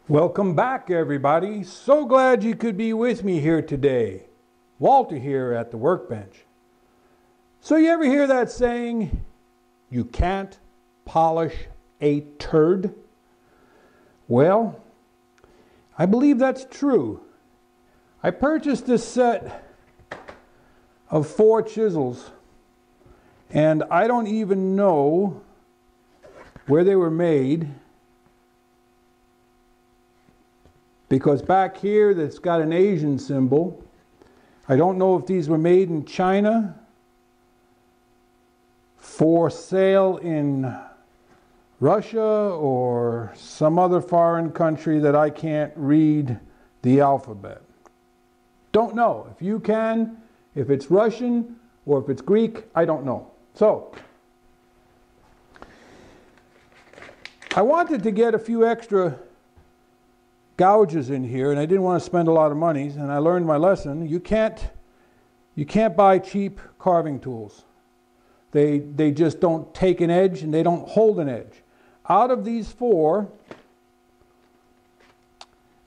Welcome back, everybody. So glad you could be with me here today. Walter here at the workbench. So you ever hear that saying, you can't polish a turd? Well, I believe that's true. I purchased this set of 4 chisels, and I don't even know where they were made, because back here that's got an Asian symbol. I don't know if these were made in China for sale in Russia or some other foreign country that I can't read the alphabet. Don't know. If you can, if it's Russian or if it's Greek, I don't know. So, I wanted to get a few extra gouges in here, and I didn't want to spend a lot of money, and I learned my lesson. You can't buy cheap carving tools. They just don't take an edge and they don't hold an edge. Out of these 4,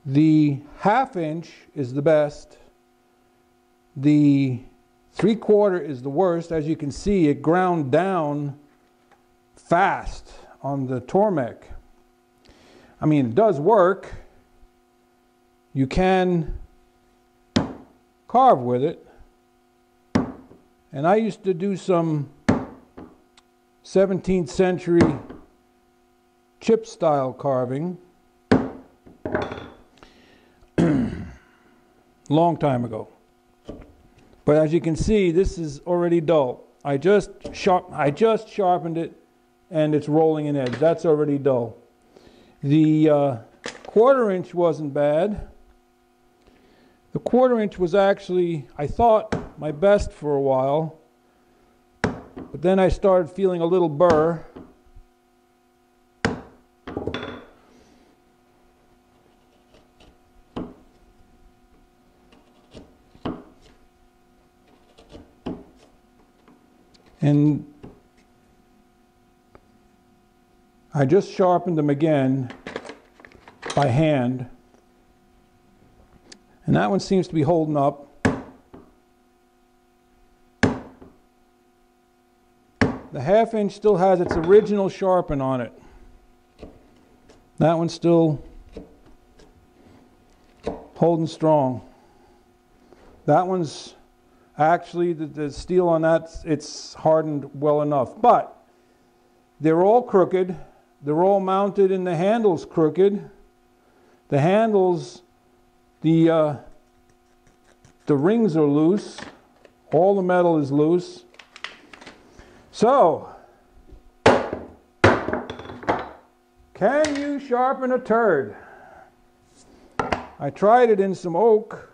the 1/2 inch is the best. The 3/4 is the worst. As you can see, it ground down fast on the Tormek. I mean, it does work. You can carve with it. And I used to do some 17th century chip style carving long time ago. But as you can see, this is already dull. I just sharpened it and it's rolling an edge. That's already dull. The 1/4 inch wasn't bad. The 1/4 inch was actually, I thought, my best for a while. But then I started feeling a little burr. And I just sharpened them again by hand. And that one seems to be holding up. The 1/2 inch still has its original sharpen on it. That one's still holding strong. That one's actually, the steel on that, it's hardened well enough. But they're all crooked. They're all mounted and the handle's crooked. The handles, the rings are loose. All the metal is loose. So, can you sharpen a turd? I tried it in some oak,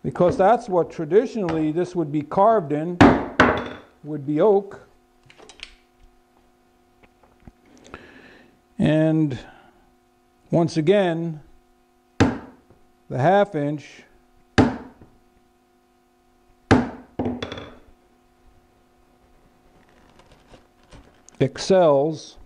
because that's what traditionally this would be carved in, would be oak. And once again, the 1/2 inch excels.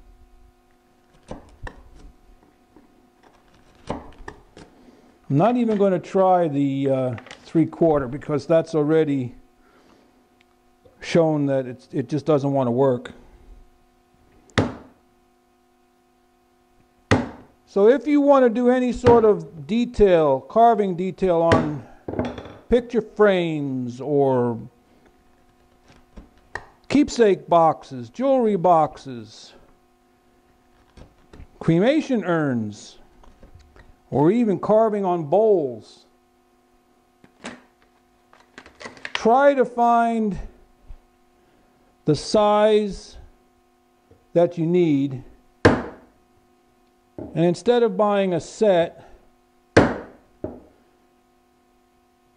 I'm not even going to try the 3/4 because that's already shown that it just doesn't want to work. So if you want to do any sort of detail, carving detail on picture frames or keepsake boxes, jewelry boxes, cremation urns, or even carving on bowls, try to find the size that you need, and instead of buying a set,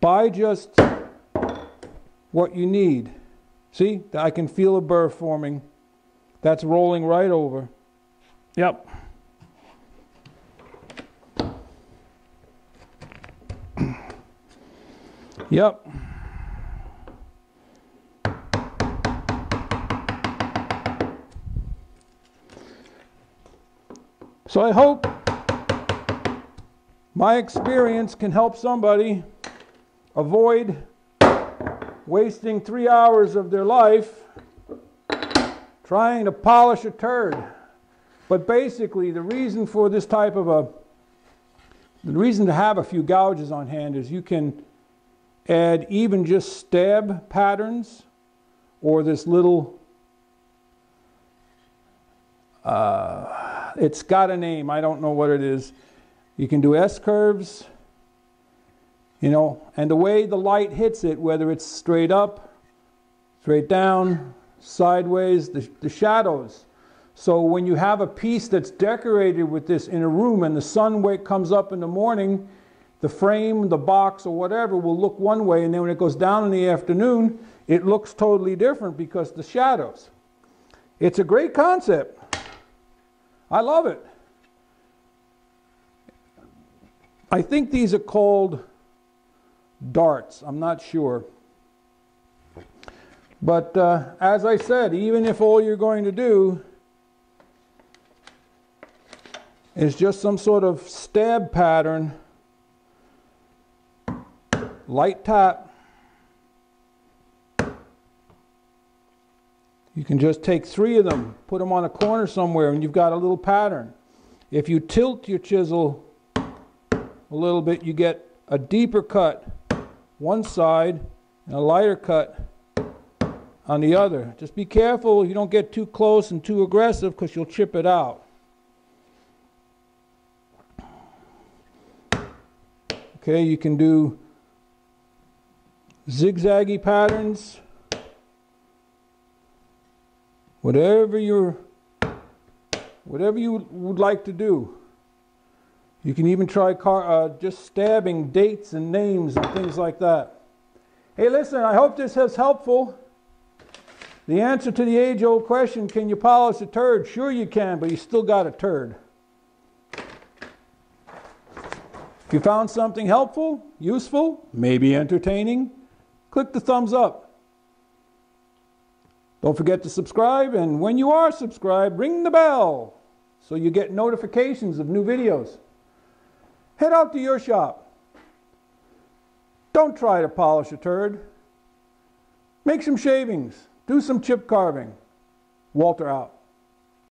buy just what you need. See, I can feel a burr forming. That's rolling right over. Yep. Yep. So I hope my experience can help somebody avoid wasting 3 hours of their life trying to polish a turd. But basically, the reason for this type of the reason to have a few gouges on hand is you can add even just stab patterns, or this little, it's got a name, I don't know what it is. You can do S-curves, you know, and the way the light hits it, whether it's straight up, straight down, sideways, the shadows. So when you have a piece that's decorated with this in a room and the sun comes up in the morning, the frame, the box, or whatever will look one way, and then when it goes down in the afternoon, it looks totally different because the shadows. It's a great concept. I love it. I think these are called darts. I'm not sure. But as I said, even if all you're going to do is just some sort of stab pattern, light tap, you can just take 3 of them, put them on a corner somewhere, and you've got a little pattern. If you tilt your chisel a little bit, you get a deeper cut one side and a lighter cut on the other. Just be careful you don't get too close and too aggressive, because you'll chip it out. Okay, you can do zigzaggy patterns, whatever you would like to do. You can even try just stabbing dates and names and things like that. Hey, listen, I hope this is helpful. The answer to the age-old question, can you polish a turd? Sure you can, but you still got a turd. If you found something helpful, useful, maybe entertaining, click the thumbs up. Don't forget to subscribe, and when you are subscribed, ring the bell so you get notifications of new videos. Head out to your shop. Don't try to polish a turd. Make some shavings. Do some chip carving. Walter out.